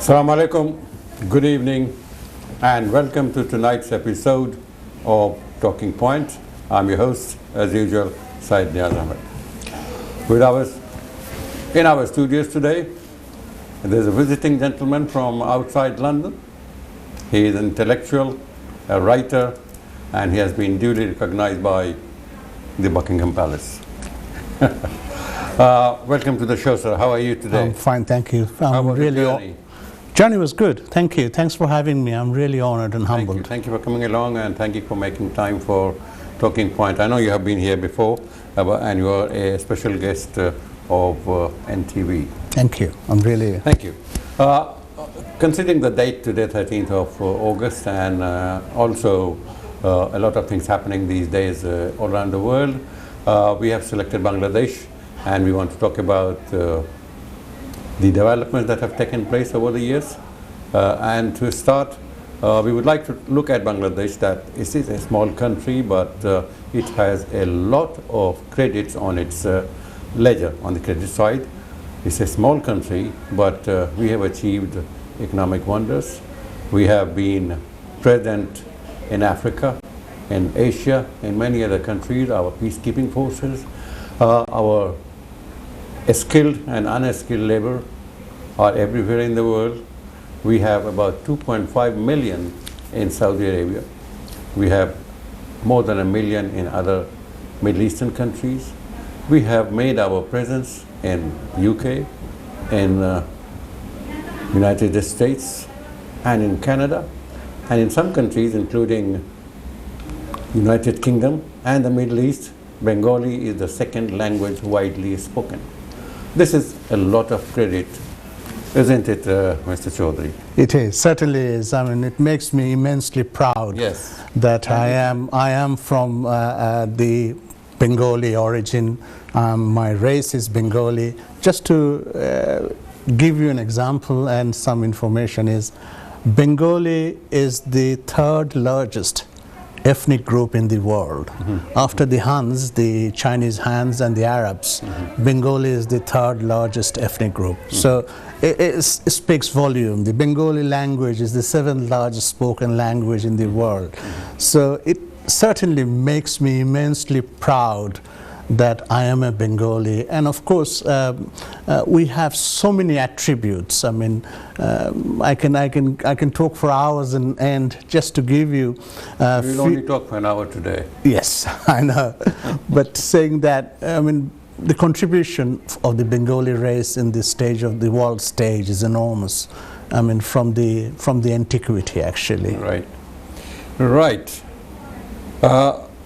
Assalamu alaikum, good evening, and welcome to tonight's episode of Talking Point. I'm your host, as usual, Syed Niyaz Ahmed. In our studios today, there's a visiting gentleman from outside London. He is an intellectual, a writer, and he has been duly recognized by the Buckingham Palace. Welcome to the show, sir. How are you today? I'm fine, thank you. How was the journey? Journey was good, thank you. Thanks for having me. I'm really honored and humbled. Thank you for coming along, and thank you for making time for Talking Point. I know you have been here before, and you are a special guest of NTV. Thank you. I'm really... Thank you. Considering the date today, 13th of August, and also a lot of things happening these days all around the world, we have selected Bangladesh, and we want to talk about the developments that have taken place over the years. And to start, we would like to look at Bangladesh. That it is a small country, but it has a lot of credits on its ledger, on the credit side. It's a small country, but we have achieved economic wonders. We have been present in Africa, in Asia, in many other countries, our peacekeeping forces, our skilled and unskilled labor are everywhere in the world. We have about 2.5 million in Saudi Arabia. We have more than 1 million in other Middle Eastern countries. We have made our presence in UK, in United States, and in Canada, and in some countries including United Kingdom and the Middle East. Bengali is the second language widely spoken. This is a lot of credit, isn't it, Mr. Chaudhary? It is, certainly is. I mean, it makes me immensely proud that I am from the Bengali origin. My race is Bengali. Just to give you an example and some information is, Bengali is the third largest ethnic group in the world. After the Huns, the Chinese Hans and the Arabs, Bengali is the third largest ethnic group. So it speaks volume. The Bengali language is the 7th largest spoken language in the world. So it certainly makes me immensely proud that I am a Bengali, and of course we have so many attributes. I mean, I can talk for hours and just to give you. We'll only talk for an hour today. Yes, I know, but saying that, I mean, the contribution of the Bengali race in this stage of the world stage is enormous. I mean, from the antiquity actually. Right, right.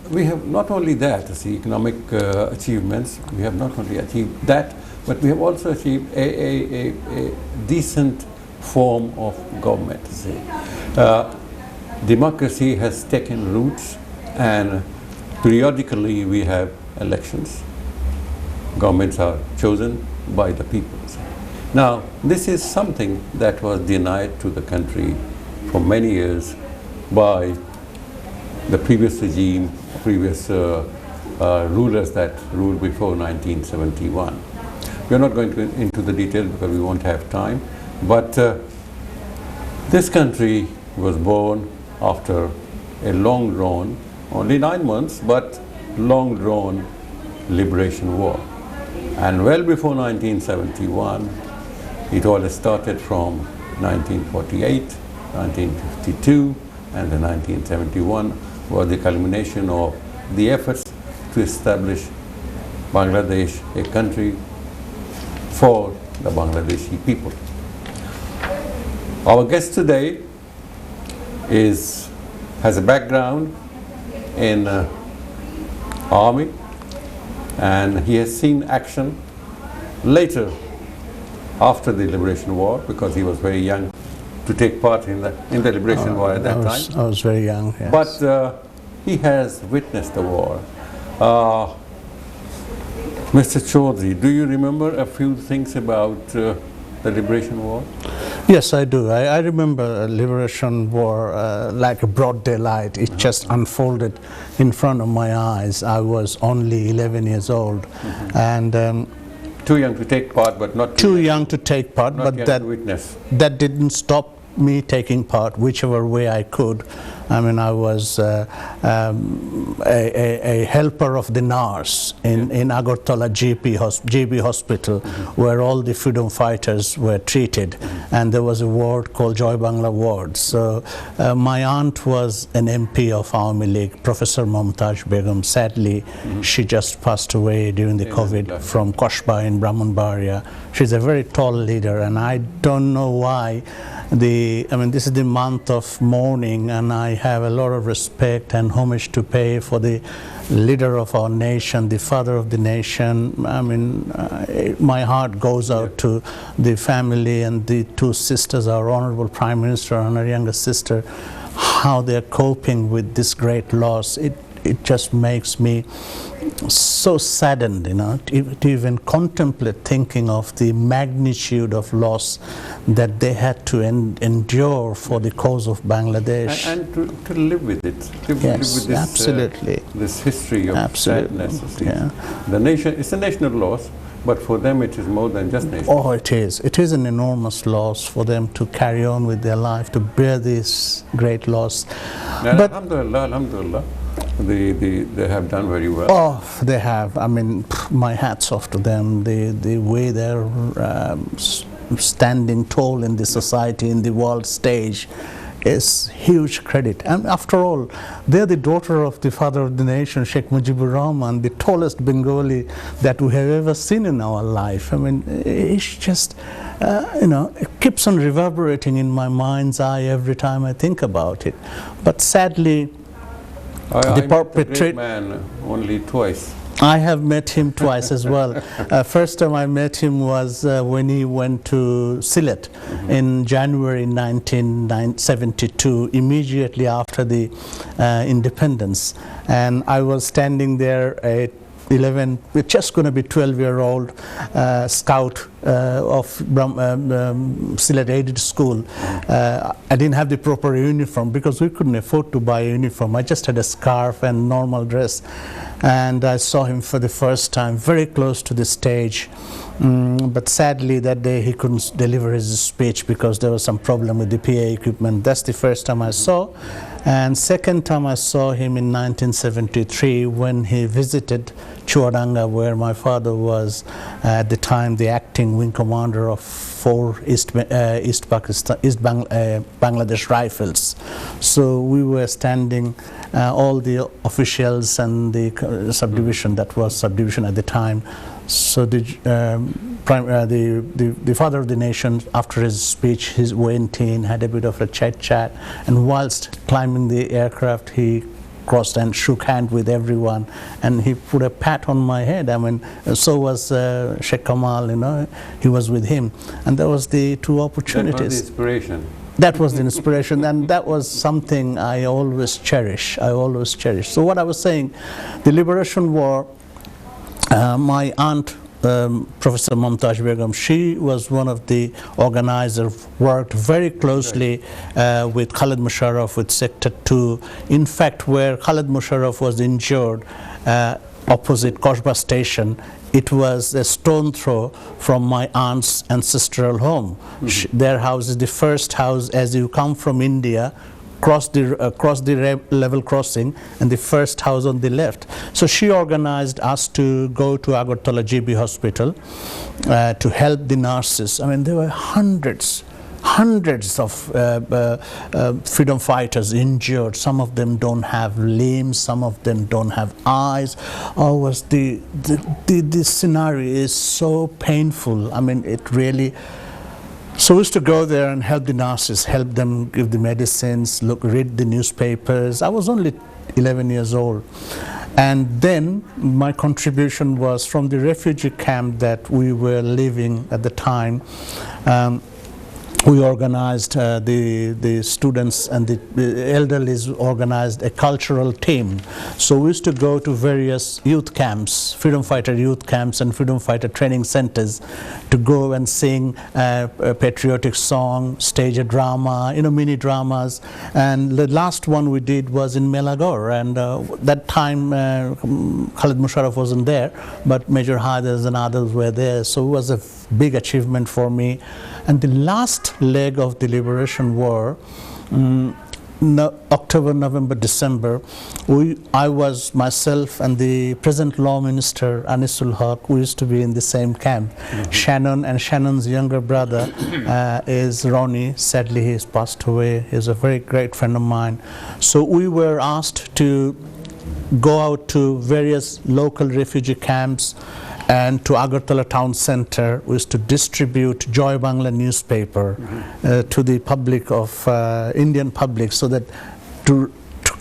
We have not only that, the economic achievements, we have not only achieved that, but we have also achieved a decent form of government. Democracy has taken roots, and periodically we have elections. Governments are chosen by the people. Now, this is something that was denied to the country for many years by the previous regime, previous rulers that ruled before 1971. We're not going into the details because we won't have time, but this country was born after a long-drawn, only 9 months, but long-drawn liberation war. And well before 1971, it all started from 1948, 1952, and then 1971 was the culmination of the efforts to establish Bangladesh, a country for the Bangladeshi people. Our guest today has a background in army, and he has seen action later after the liberation war, because he was very young to take part in the liberation war at that time. I was very young, yes. But he has witnessed the war. Mr. Chaudhary, do you remember a few things about the liberation war? Yes, I do. I remember liberation war like a broad daylight. It just unfolded in front of my eyes. I was only 11 years old. And Too young to take part, but not too young to take part, but that didn't stop me taking part whichever way I could. I mean, I was a helper of the nurse in Agartala GB hospital, where all the freedom fighters were treated, and there was a ward called Joy Bangla ward. So my aunt was an MP of Awami League, Professor Mumtaz Begum. Sadly, she just passed away during the COVID from Koshba in Brahmanbaria. She's a very tall leader, and I don't know why. I mean, this is the month of mourning, and I have a lot of respect and homage to pay for the leader of our nation, the father of the nation. I mean, my heart goes out to the family and the two sisters, our Honorable Prime Minister and our younger sister, how they're coping with this great loss. It just makes me so saddened, you know, to even contemplate thinking of the magnitude of loss that they had to endure for the cause of Bangladesh. And to live with it. Live with this, absolutely. This history of sadness. Yeah. The nation, it's a national loss, but for them it is more than just national. Oh, it is. It is an enormous loss for them to carry on with their life, to bear this great loss. And but alhamdulillah, they have done very well. Oh, they have. I mean, my hat's off to them. The way they're standing tall in the society, in the world stage, is huge credit. And after all, they're the daughter of the father of the nation, Sheikh Mujibur Rahman, the tallest Bengali that we have ever seen in our life. I mean, it's just, you know, it keeps on reverberating in my mind's eye every time I think about it. But sadly, the perpetrator man only twice. I have met him twice as well. First time I met him was when he went to Sylhet in January 1972, immediately after the independence. And I was standing there at 11, just going to be 12-year-old scout of Sylhet Aided School. I didn't have the proper uniform because we couldn't afford to buy a uniform. I just had a scarf and normal dress. And I saw him for the first time, very close to the stage. But sadly, that day he couldn't deliver his speech because there was some problem with the PA equipment. That's the first time I saw. And second time I saw him in 1973 when he visited Chuadanga, where my father was at the time the acting wing commander of 4 Bangladesh Rifles. So we were standing, all the officials and the subdivision, that was subdivision at the time. So the father of the nation, after his speech, he went in, had a bit of a chat, and whilst climbing the aircraft, he crossed and shook hands with everyone, and he put a pat on my head. I mean, so was Sheikh Kamal, you know, he was with him, and that was the two opportunities. That was the inspiration. That was the inspiration, and that was something I always cherish. I always cherish. So what I was saying, the Liberation War, my aunt, Professor Mumtaz Begum, she was one of the organizers, worked very closely with Khalid Musharraf, with Sector 2. In fact, where Khalid Musharraf was injured, opposite Koshba station, it was a stone throw from my aunt's ancestral home. Their house is the first house as you come from India, cross the level crossing, and the first house on the left. So she organized us to go to Agartala GB hospital to help the nurses. I mean, there were hundreds of freedom fighters injured. Some of them don't have limbs, some of them don't have eyes. This scenario is so painful. I mean, it really. So we used to go there and help the nurses, help them give the medicines, read the newspapers. I was only 11 years old. And then my contribution was from the refugee camp that we were living at the time. we organized, the students and the elderly organized a cultural team. So we used to go to various youth camps, freedom fighter youth camps and freedom fighter training centers, to go and sing a patriotic song, stage a drama, mini dramas. And the last one we did was in Melagor, and that time Khalid Musharraf wasn't there, but Major Haidars and others were there. So it was a big achievement for me. And the last leg of the Liberation War, October, November, December, I was myself and the present Law Minister Anisul Haq, we used to be in the same camp. Shannon and Shannon's younger brother is Ronnie. Sadly, he has passed away. He's a very great friend of mine. So we were asked to go out to various local refugee camps and to Agartala town center. We used to distribute Joy Bangla newspaper to the public of Indian public, so that to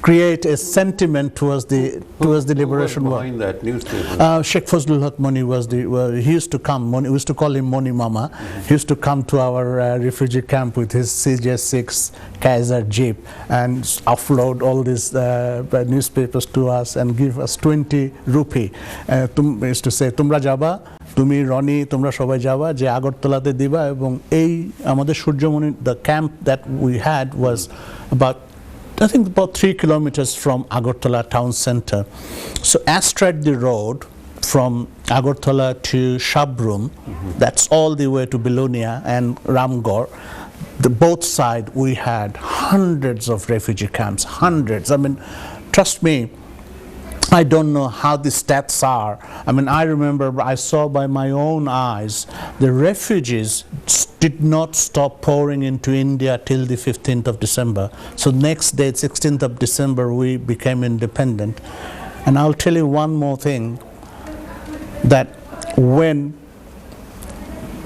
create a sentiment towards the liberation war. Who was behind that newspaper? Sheikh Fazlul Haq Moni was he used to come. We used to call him Moni Mama. He used to come to our refugee camp with his CJ6 Kaiser Jeep and offload all these newspapers to us and give us 20 rupee. He used to say, "Tumra jaba, tumi Roni, tumra shobai jaba, je Agartalate diba." Ebong ei amader Surjomoni, the camp that we had was about 3 kilometers from Agartala town center. So astride the road from Agartala to Shabrum, that's all the way to Belonia and Ramgarh. Both sides we had hundreds of refugee camps, hundreds. I mean, trust me, I don't know how the stats are. I mean, I remember I saw by my own eyes the refugees did not stop pouring into India till the 15th of December. So next day, 16th of December, we became independent. And I'll tell you one more thing, that when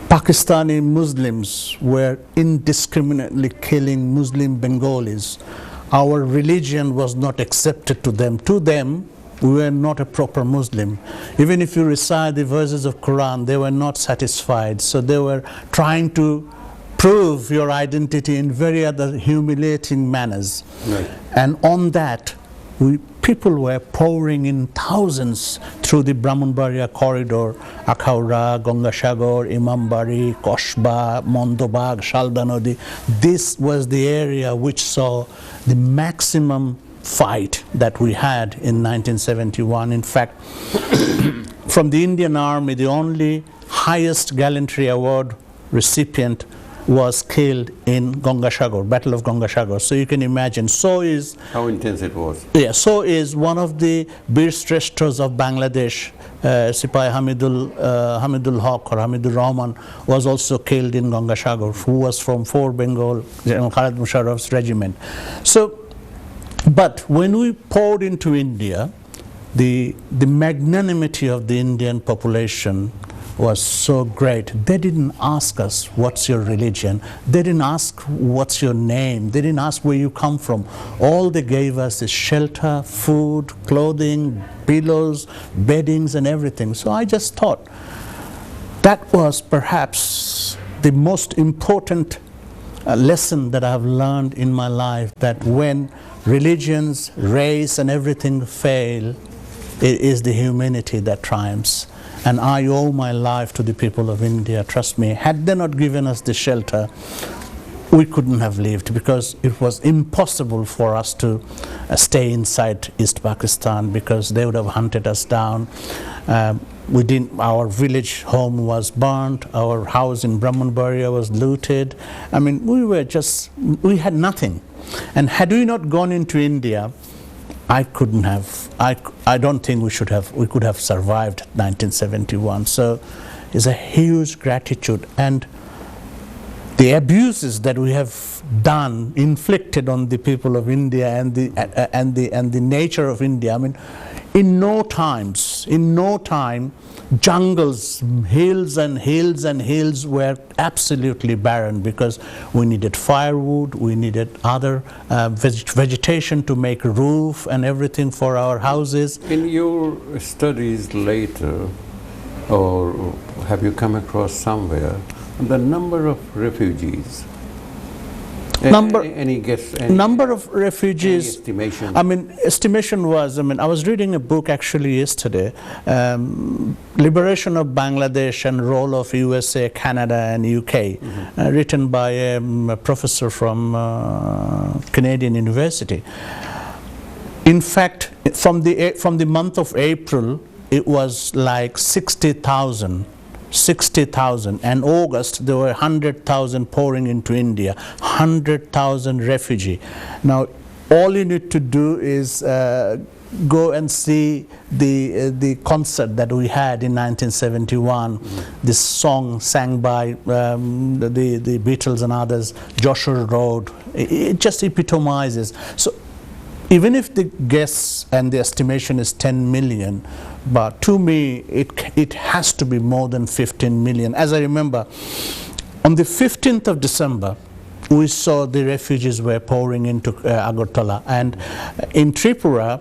Pakistani Muslims were indiscriminately killing Muslim Bengalis, our religion was not accepted to them. To them, we were not a proper Muslim. Even if you recite the verses of Quran, they were not satisfied. So they were trying to prove your identity in very other humiliating manners. Right. And on that, people were pouring in thousands through the Brahmanbaria corridor, Akhaura, Gangashagar, Imambari, Koshba, Mondobag, Shaldanodi. This was the area which saw the maximum fight that we had in 1971. In fact, from the Indian Army, the only highest gallantry award recipient was killed in Gangashagar, Battle of Gangashagar. So you can imagine. So is how intense it was. Yeah. So is one of the Bir Shreshthas of Bangladesh, Sipai Hamidul Haq or Hamidul Rahman, was also killed in Gangashagar, who was from 4 Bengal, General Khalid Musharraf's regiment. So. But when we poured into India, the magnanimity of the Indian population was so great. They didn't ask us, what's your religion? They didn't ask, what's your name? They didn't ask where you come from. All they gave us is shelter, food, clothing, pillows, beddings, and everything. So I just thought that was perhaps the most important lesson that I've learned in my life, that when religions, race, and everything fail, it is the humanity that triumphs. And I owe my life to the people of India, trust me. Had they not given us the shelter, we couldn't have lived, because it was impossible for us to stay inside East Pakistan, because they would have hunted us down. Our village home was burnt, our house in Brahmanbaria was looted. I mean, we had nothing. And had we not gone into India, I don't think we could have survived 1971. So it's a huge gratitude. And the abuses that we have done, inflicted on the people of India and the nature of India, I mean, in no time, jungles, hills and hills and hills were absolutely barren, because we needed firewood, we needed other vegetation to make a roof and everything for our houses. In your studies later, or have you come across somewhere, the number of refugees Any guess? Number of refugees. Any estimation? I mean, estimation was, I was reading a book actually yesterday, Liberation of Bangladesh and Role of USA, Canada and UK, written by a professor from Canadian University. In fact, from the month of April, it was like 60,000, and August there were 100,000 pouring into India, 100,000 refugee. Now, all you need to do is go and see the concert that we had in 1971. This song sang by the Beatles and others, Joshua Road. It just epitomizes. So, even if the guess and the estimation is 10 million, but to me it has to be more than 15 million. As I remember, on the 15th of December, we saw the refugees were pouring into Agartala, and in Tripura,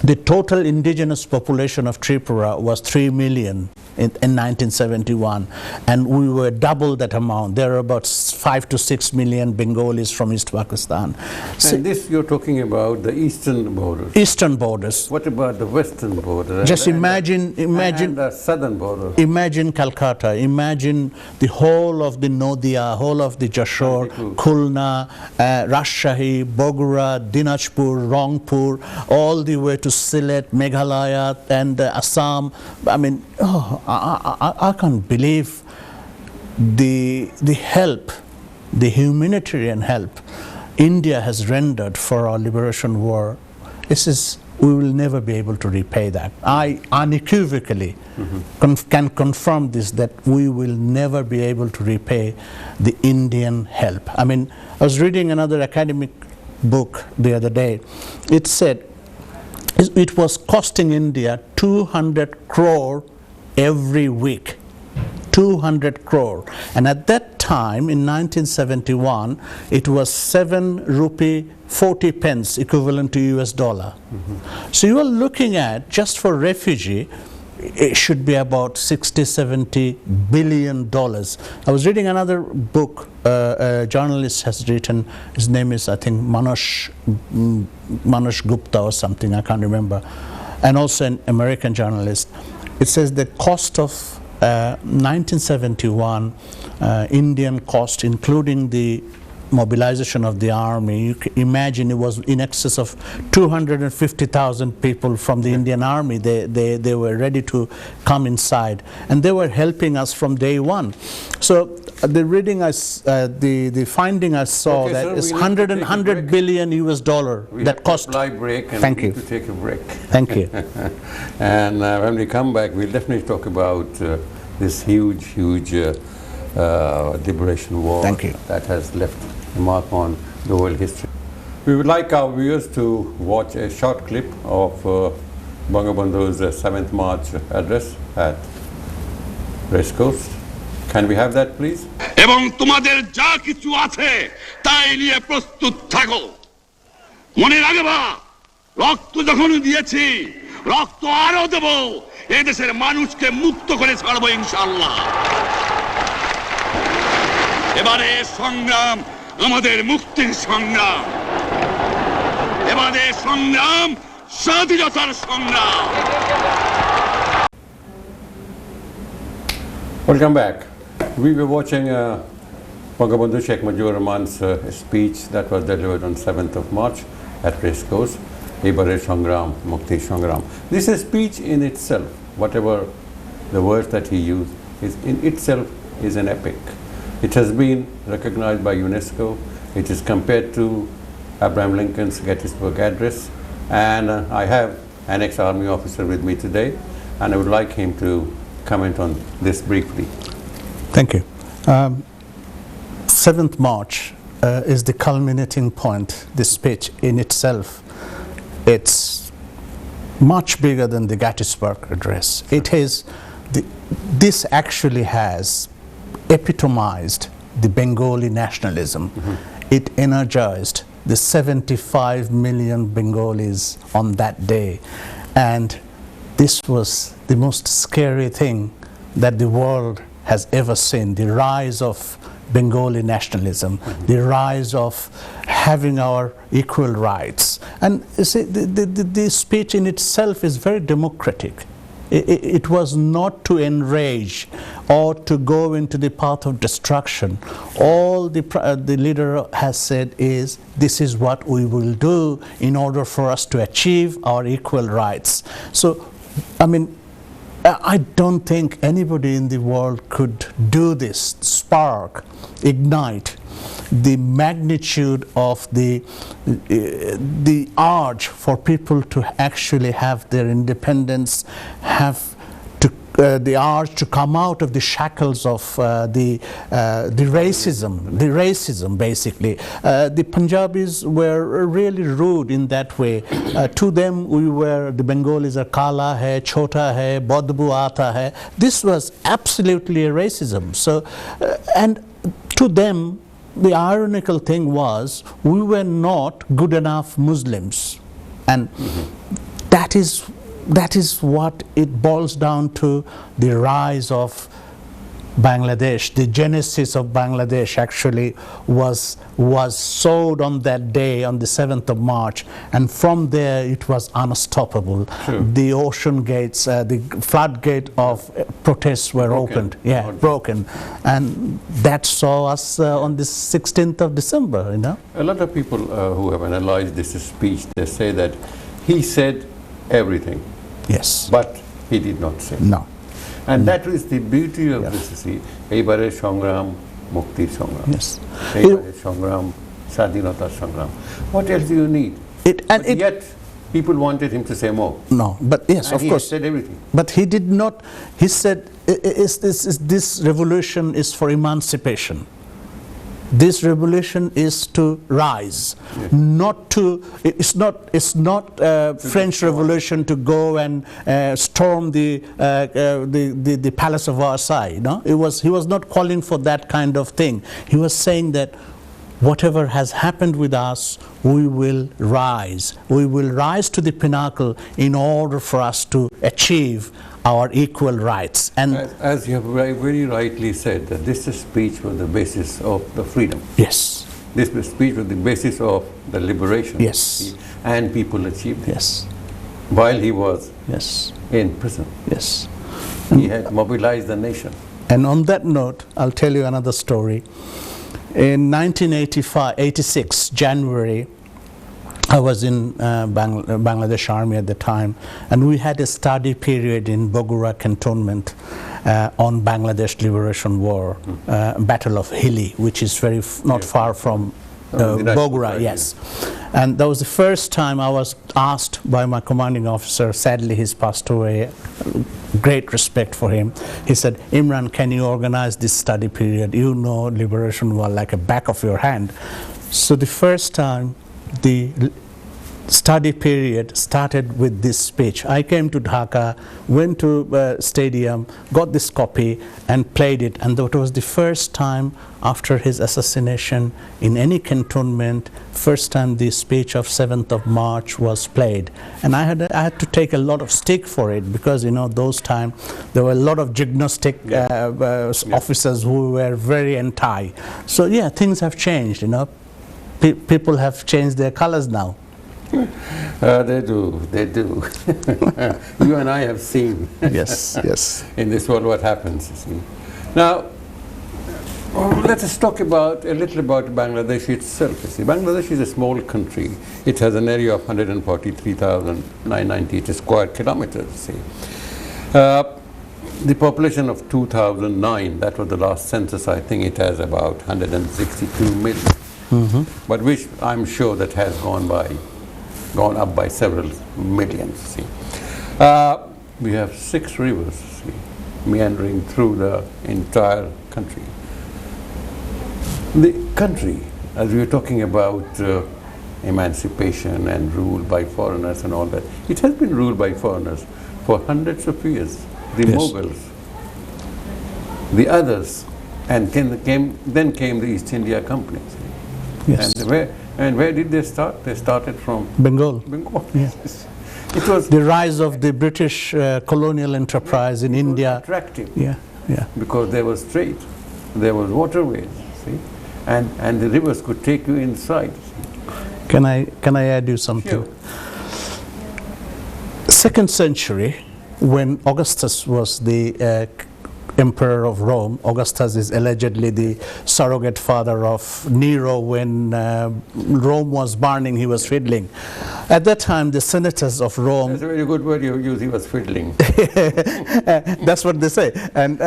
the total indigenous population of Tripura was 3 million in 1971, and we were double that amount. There are about 5 to 6 million Bengalis from East Pakistan. So, and this you're talking about the eastern borders. Eastern borders. What about the western border? Just imagine the southern border. Imagine Calcutta. Imagine the whole of the Nodia, whole of the Jashore, Khulna, Rajshahi, Bogura, Dinajpur, Rangpur, all the way to Sylhet, Meghalaya, and Assam. I mean, I can't believe the help, the humanitarian help India has rendered for our liberation war. We will never be able to repay that. I unequivocally can confirm this, that we will never be able to repay the Indian help. I mean, I was reading another academic book the other day. It said it was costing India 200 crore every week. 200 crore. And at that time, in 1971, it was 7 rupee 40 pence, equivalent to US dollar. So you are looking at, just for refugee, it should be about 60, 70 billion dollars. I was reading another book a journalist has written. His name is, I think, Manosh Gupta or something, I can't remember, and also an American journalist. It says the cost of 1971 Indian cost, including the mobilization of the army, you can imagine it was in excess of 250,000 people from the Indian army. They were ready to come inside, and they were helping us from day one. So the reading, the finding I saw, okay, that sir, is 100 billion US dollar that cost. Break, and thank you. To take a break. Thank you. And when we come back, we'll definitely talk about this huge liberation war that has left a mark on the world history. We would like our viewers to watch a short clip of Bangabandhu's 7th March address at Racecourse. Can we have that, please? এবং তোমাদের যা কিছু আছে তাই নিয়ে প্রস্তুত থাকো। মনে রাখবা, রক্ত যখন দিয়েছি, রক্ত আরো দেব। এই দেশের মানুষকে মুক্ত করে ছাড়বো ইনশাআল্লাহ। এবারে সংগ্রাম আমাদের মুক্তির সংগ্রাম। এবারে সংগ্রাম স্বাধীনতার সংগ্রাম। Welcome back. We were watching Bangabandhu Sheikh Mujibur Rahman's speech that was delivered on 7th of March at Racecourse, Ebare Sangram, Mukti Sangram. This speech in itself, whatever the words that he used, in itself is an epic. It has been recognized by UNESCO. It is compared to Abraham Lincoln's Gettysburg Address, and I have an ex-army officer with me today, and I would like him to comment on this briefly. Thank you. 7th March is the culminating point. This speech in itself, it's much bigger than the Gettysburg Address. It is, this actually has epitomized the Bengali nationalism. It energized the 75 million Bengalis on that day. And this was the most scary thing that the world has ever seen, the rise of Bengali nationalism, the rise of having our equal rights. And you see, the speech in itself is very democratic. It was not to enrage or to go into the path of destruction. All the leader has said is, this is what we will do in order for us to achieve our equal rights. So, I mean, I don't think anybody in the world could do this, spark, ignite the magnitude of the urge for people to actually have their independence, have to the urge to come out of the shackles of the racism basically. The Punjabis were really rude in that way. To them, the Bengalis are kala hai, chota hai, badbu aata hai. This was absolutely a racism. So, and to them, the ironical thing was, we were not good enough Muslims, and that is what it boils down to. The rise of Bangladesh, the genesis of Bangladesh actually was sowed on that day, on the 7th of March, and from there it was unstoppable. Sure. The ocean gates, the floodgate of protests were opened, broken, and that saw us on the 16th of December. You know, a lot of people who have analyzed this speech, they say that he said everything. Yes, but he did not say. No. And that is the beauty of this. See, Eibare Sangram, Mukti Sangram. Yes. Eibare Sangram, Sadhinata Sangram. What else do you need? Yet, people wanted him to say more. No, but yes, of course. He said everything. But he did not. He said, this revolution is for emancipation. This revolution is to rise, not to. It's not French Revolution to go and storm the Palace of Versailles. No, he was not calling for that kind of thing. He was saying that whatever has happened with us, we will rise. We will rise to the pinnacle in order for us to achieve our equal rights. And as you have very rightly said, that this speech was the basis of the freedom. Yes. This speech was the basis of the liberation. Yes. And people achieved it. Yes. While he was in prison. Yes. He had mobilized the nation. And on that note, I'll tell you another story. In 1986, January, I was in Bangladesh Army at the time, and we had a study period in Bogura cantonment on Bangladesh Liberation War, Battle of Hilli, which is not far from Bogura, yes. And that was the first time I was asked by my commanding officer. Sadly, he's passed away. Great respect for him. He said, Imran, can you organize this study period? You know Liberation War like a back of your hand. So the first time, the study period started with this speech. I came to Dhaka, went to stadium, got this copy and played it, and that was the first time after his assassination in any cantonment, first time the speech of 7th of March was played. And I had to take a lot of stick for it, because you know those times there were a lot of gymnastic officers who were very anti. So yeah, things have changed, you know. People have changed their colors now. They do. You and I have seen yes. in this world what happens. See. Now, let us talk a little about Bangladesh itself. See, Bangladesh is a small country. It has an area of 143,998 square kilometers. See. The population of 2009, that was the last census, I think it has about 162 million. But which I'm sure that has gone up by several millions. See. We have 6 rivers, see, meandering through the entire country. The country, as we were talking about emancipation and rule by foreigners and all that, it has been ruled by foreigners for hundreds of years. The Mughals, the others, and then came the East India Company. Yes. And where did they start? They started from Bengal. Yes. It was the rise of the British colonial enterprise in India. Attractive. Yeah. Because there was trade, there was waterways. see, and the rivers could take you inside. Can I add you something? Sure. 2nd century, when Augustus was the emperor of Rome. Augustus is allegedly the surrogate father of Nero. When Rome was burning, he was fiddling. At that time, the senators of Rome... That's a very good word you use, he was fiddling. That's what they say. And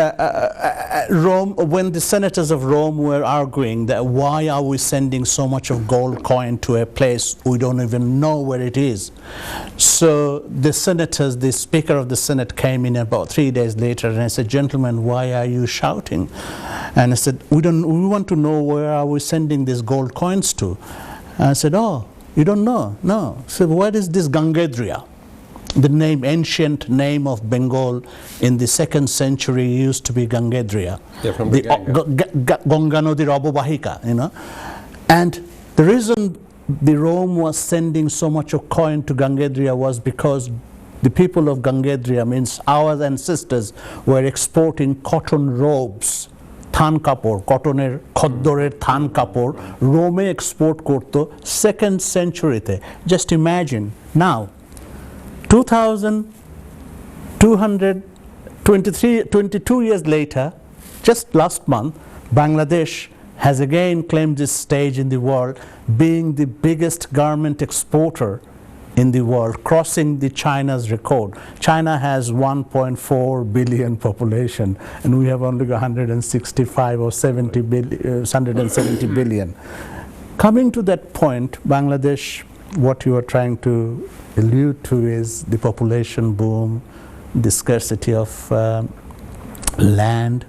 Rome, when the senators of Rome were arguing that why are we sending so much of gold coin to a place we don't even know where it is. So the senators, the Speaker of the Senate came in about 3 days later and I said, gentlemen, why are you shouting? And I said, we want to know where are we sending these gold coins to. And I said, oh, you don't know? No. So what is this Gangadria? The name, ancient name of Bengal in the 2nd century used to be Gangadria. Yeah, from the Ganga Nodiর অববাহিকা, you know. And the reason the Rome was sending so much of coin to Gangadria was because the people of Gangadria, means our ancestors, were exporting cotton robes, থান কাপড়, কটনের খদ্দরের থান কাপড় রোমে export করতো 2nd centuryতে. Just imagine now 22 years later, just last month, Bangladesh has again claimed this stage in the world, being the biggest garment exporter in the world, crossing the China's record. China has 1.4 billion population, and we have only 165 or 170 billion. Coming to that point, Bangladesh, what you are trying to allude to is the population boom, the scarcity of land,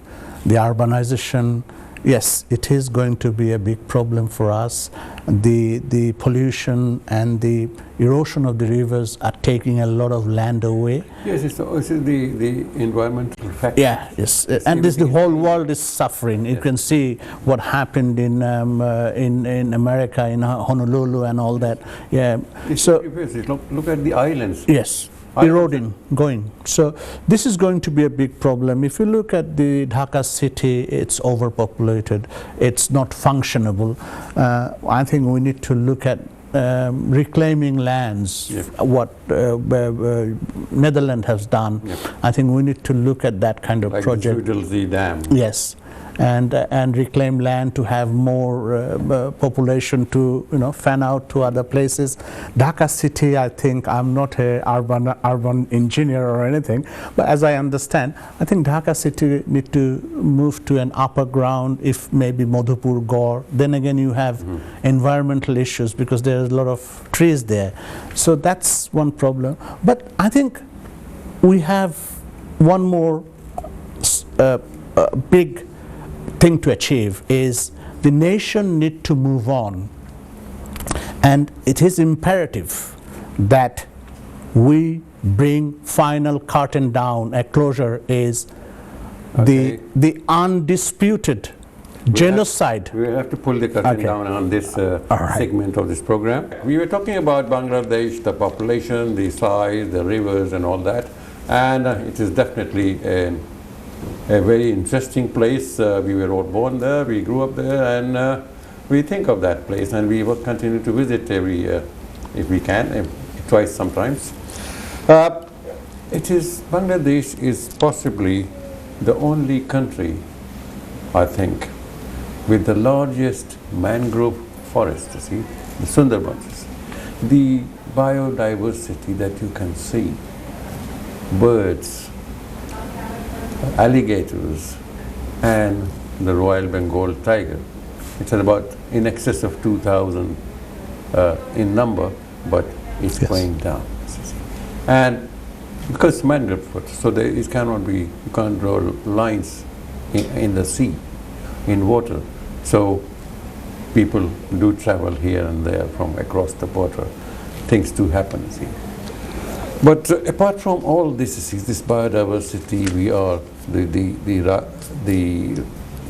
the urbanization. Yes, it is going to be a big problem for us. The pollution and the erosion of the rivers are taking a lot of land away. Yes, it's the environmental factor. Yeah, yes, and the whole world is suffering. You can see what happened in America, in Honolulu and all that. Yeah. So look at the islands. Yes. Eroding, going. So this is going to be a big problem. If you look at the Dhaka city, it's overpopulated. It's not functionable. I think we need to look at reclaiming lands, what Netherlands has done. I think we need to look at that kind of like project. The dam. Yes. And reclaim land to have more population to fan out to other places. Dhaka city, I think, I'm not a urban engineer or anything, but as I understand, I think Dhaka city need to move to an upper ground, if maybe Madhupur, Gaur. Then again you have environmental issues because there's a lot of trees there. So that's one problem. But I think we have one more big thing to achieve is the nation need to move on, and it is imperative that we bring final curtain down. A closure is the undisputed genocide. We have to pull the curtain down on this segment of this program. We were talking about Bangladesh, the population, the size, the rivers and all that, and it is definitely a very interesting place. We were all born there, we grew up there, and we think of that place, and we will continue to visit every year if we can, twice sometimes. Bangladesh is possibly the only country, I think, with the largest mangrove forest, you see, the Sundarbans, the biodiversity that you can see, birds, alligators, and the Royal Bengal tiger. It's about in excess of 2,000 in number, but it's going down. And because mangrove forest, so it cannot be, you can't draw lines in the sea, in water. So people do travel here and there from across the border. Things do happen, see. But apart from all this biodiversity, we are the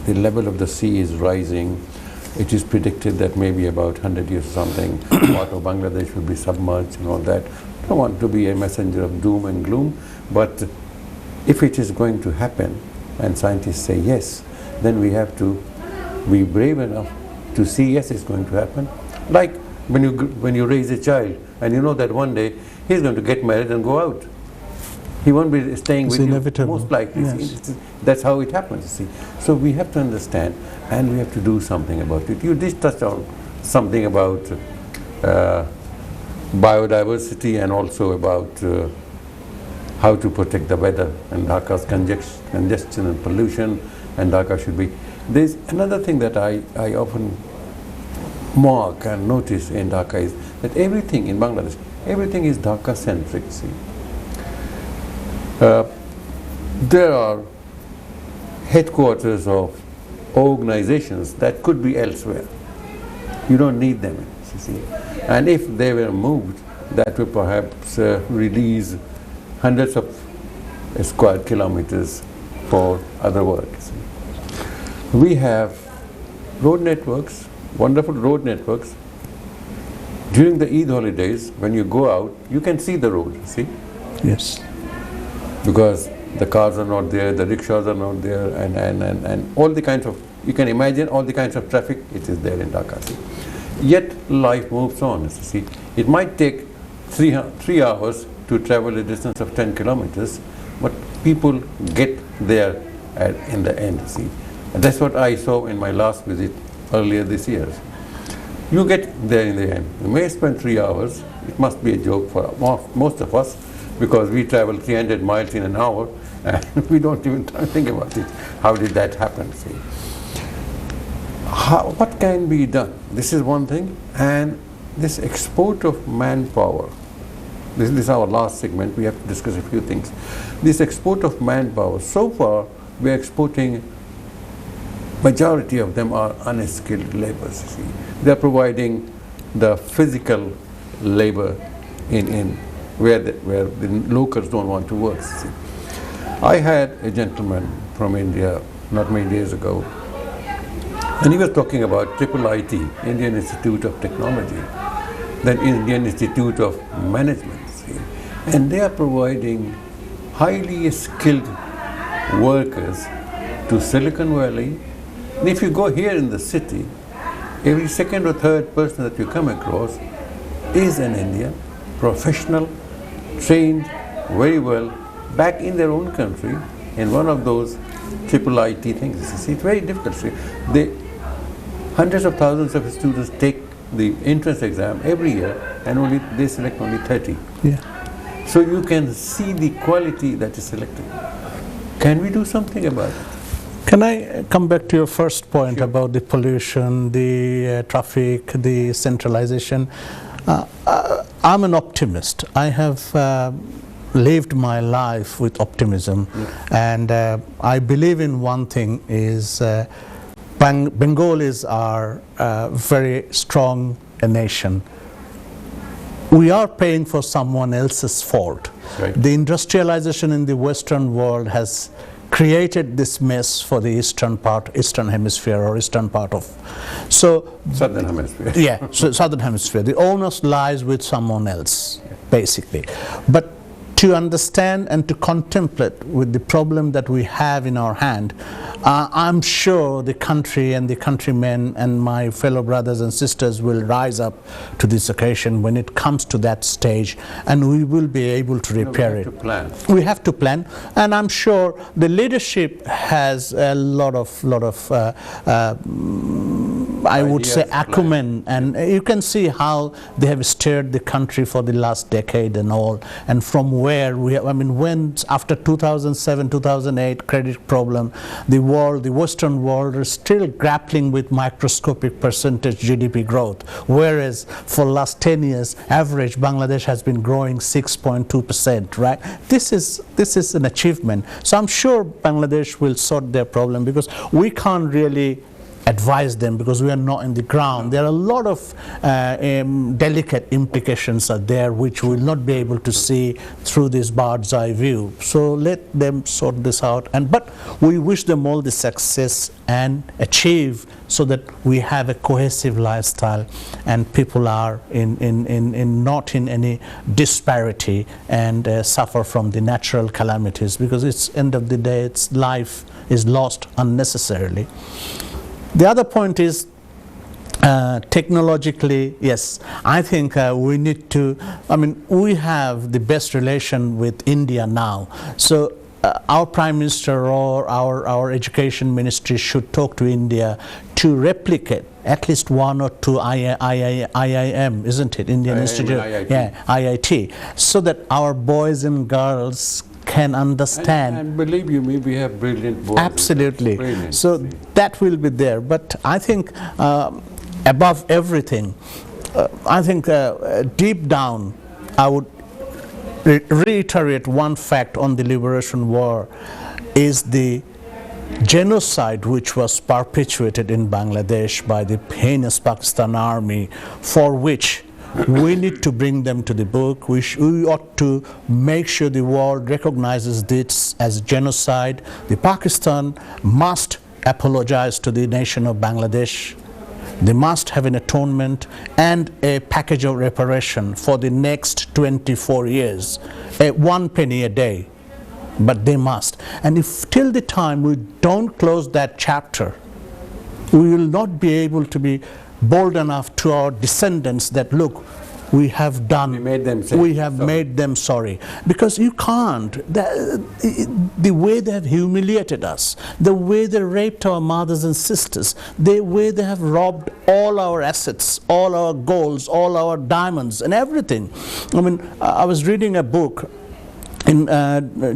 level of the sea is rising. It is predicted that maybe about 100 years or something, part of Bangladesh will be submerged and all that. I don't want to be a messenger of doom and gloom, but if it is going to happen, and scientists say yes, then we have to be brave enough to see, yes, it's going to happen. Like when you raise a child and you know that one day he's going to get married and go out. He won't be staying It's with inevitable. you, most likely. Yes. That's how it happens, you see. So we have to understand, and we have to do something about it. You did touch on something about biodiversity and also about how to protect the weather and Dhaka's congestion and pollution, and Dhaka should be. There's another thing that I often mark and notice in Dhaka is that everything in Bangladesh, everything is Dhaka-centric, see. There are headquarters of organizations that could be elsewhere. You don't need them, you see. And if they were moved, that would perhaps release hundreds of square kilometers for other work. See. We have road networks, wonderful road networks. During the Eid holidays, when you go out, you can see the road, see? Yes. Because the cars are not there, the rickshaws are not there, and all the kinds of, you can imagine all the kinds of traffic, it is there in Dhaka. See. Yet life moves on, see. It might take 3 hours to travel a distance of 10 kilometers, but people get there in the end, see. And that's what I saw in my last visit earlier this year. You get there in the end. You may spend 3 hours, it must be a joke for most of us, because we travel 300 miles in an hour and we don't even think about it. How did that happen? See? What can be done? This is one thing, and this export of manpower. This is our last segment, we have to discuss a few things. This export of manpower, so far we are exporting, majority of them are unskilled laborers. See? They are providing the physical labor in where the locals don't want to work. See. I had a gentleman from India not many days ago, and he was talking about IIIT, Indian Institute of Technology, then Indian Institute of Management, see. And they are providing highly skilled workers to Silicon Valley. And if you go here in the city, every second or third person that you come across is an Indian, professional, trained very well, back in their own country, in one of those IIIT things. You see, it's very difficult. Hundreds of thousands of students take the entrance exam every year, and they select only 30. Yeah. So you can see the quality that is selected. Can we do something about it? Can I come back to your first point about the pollution, the traffic, the centralization? I'm an optimist. I have lived my life with optimism, and I believe in one thing is Bengalis are very strong a nation. We are paying for someone else's fault. Right. The industrialization in the Western world has created this mess for the eastern hemisphere or eastern part of. So Southern hemisphere. Yeah, so southern hemisphere. The onus lies with someone else, basically. But to understand and to contemplate with the problem that we have in our hand, I'm sure the country and the countrymen and my fellow brothers and sisters will rise up to this occasion when it comes to that stage, and we will be able to repair it. We have to plan, and I'm sure the leadership has a lot of I would say acumen, and you can see how they have steered the country for the last decade and all, and from where we have, I mean, when after 2007, 2008 credit problem, the Western world is still grappling with microscopic percentage GDP growth, whereas for last 10 years average Bangladesh has been growing 6.2%, right? This is an achievement. So I'm sure Bangladesh will sort their problem, because we can't really advise them because we are not in the ground. There are a lot of delicate implications are there which we will not be able to see through this bird's eye view. So let them sort this out, but we wish them all the success and achieve so that we have a cohesive lifestyle and people are not in any disparity and suffer from the natural calamities, because it's end of the day, it's life is lost unnecessarily. The other point is technologically, yes, I think we need to, we have the best relation with India now. So our Prime Minister or our Education Ministry should talk to India to replicate at least one or two IIM, isn't it? Indian Institute, IIT. Yeah, IIT, so that our boys and girls can understand. And believe you me, we have brilliant boys. Absolutely. Brilliant. So that will be there. But I think above everything, I think deep down, I would reiterate one fact on the liberation war is the genocide which was perpetuated in Bangladesh by the heinous Pakistan army, for which we need to bring them to the book. We ought to make sure the world recognizes this as genocide. The Pakistan must apologize to the nation of Bangladesh. They must have an atonement and a package of reparation for the next 24 years, 1 penny a day, but they must. And if till the time we don't close that chapter, we will not be able to be bold enough to our descendants that, look, we have done, we have made them sorry. Because you can't, the way they have humiliated us, the way they raped our mothers and sisters, the way they have robbed all our assets, all our golds, all our diamonds and everything. I was reading a book in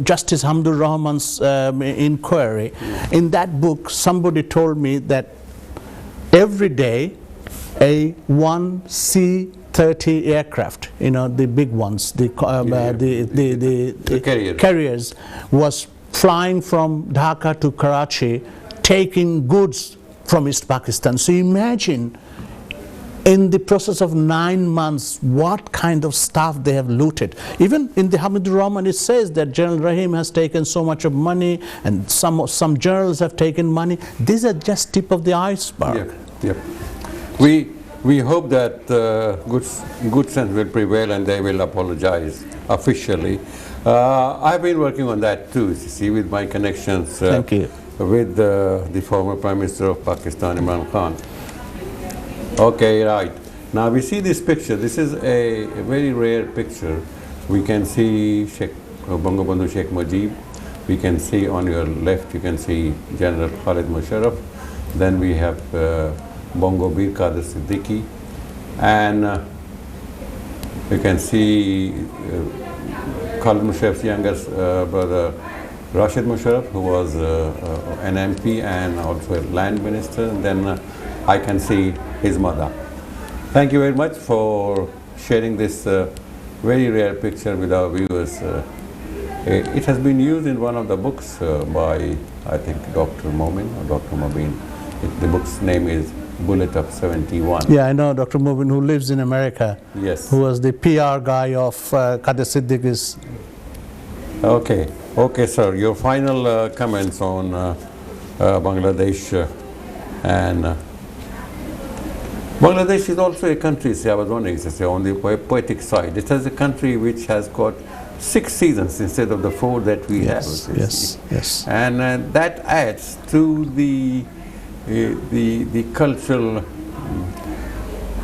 Justice Hamdur Rahman's inquiry. In that book, somebody told me that every day a 1C-30 aircraft, the big ones, the carriers, was flying from Dhaka to Karachi, taking goods from East Pakistan. So imagine, in the process of 9 months, what kind of stuff they have looted. Even in the Hamdur Rahman, it says that General Rahim has taken so much of money, and some generals have taken money. These are just tip of the iceberg. Yeah. We hope that good sense will prevail and they will apologize officially. I've been working on that too, you see, with my connections with the former Prime Minister of Pakistan, Imran Khan. Okay, right. Now we see this picture. This is a very rare picture. We can see Bangabandhu Sheikh Mujib. We can see on your left, you can see General Khalid Musharraf. Then we have Bongo Bir Qadir Siddiqui, and you can see Khalid Musharraf's younger brother Rashid Musharraf, who was an MP and also a land minister, and then I can see his mother. Thank you very much for sharing this very rare picture with our viewers. It has been used in one of the books by, I think, Dr. Momin or Dr. Mobin. The book's name is Bullet of 71. Yeah, I know Dr. Mobin, who lives in America. Yes. Who was the PR guy of Qadir Siddiqui's. Okay, sir. Your final comments on Bangladesh and Bangladesh is also a country, I was wondering, on the poetic side. It has a country which has got 6 seasons instead of the 4 that we have. Yes. And that adds to the cultural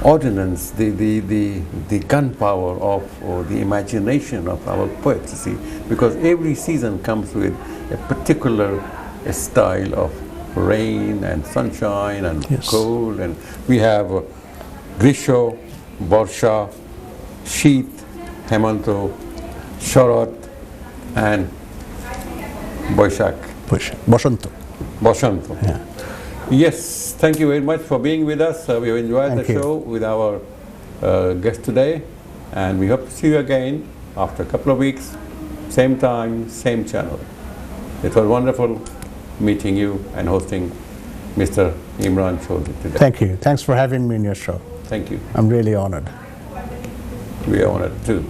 ordinance, the gunpowder of, or the imagination of our poets, you see, because every season comes with a particular style of rain and sunshine and cold, and we have Grisho, Barsha, Sheet, Hemanto, Sharat, and Boshanto. Yeah. Yes, thank you very much for being with us. We have enjoyed the show with our guest today, and we hope to see you again after a couple of weeks, same time, same channel. It was wonderful meeting you and hosting Mr. Imran Chaudhry today. Thank you. Thanks for having me in your show. Thank you. I'm really honored. We are honored too.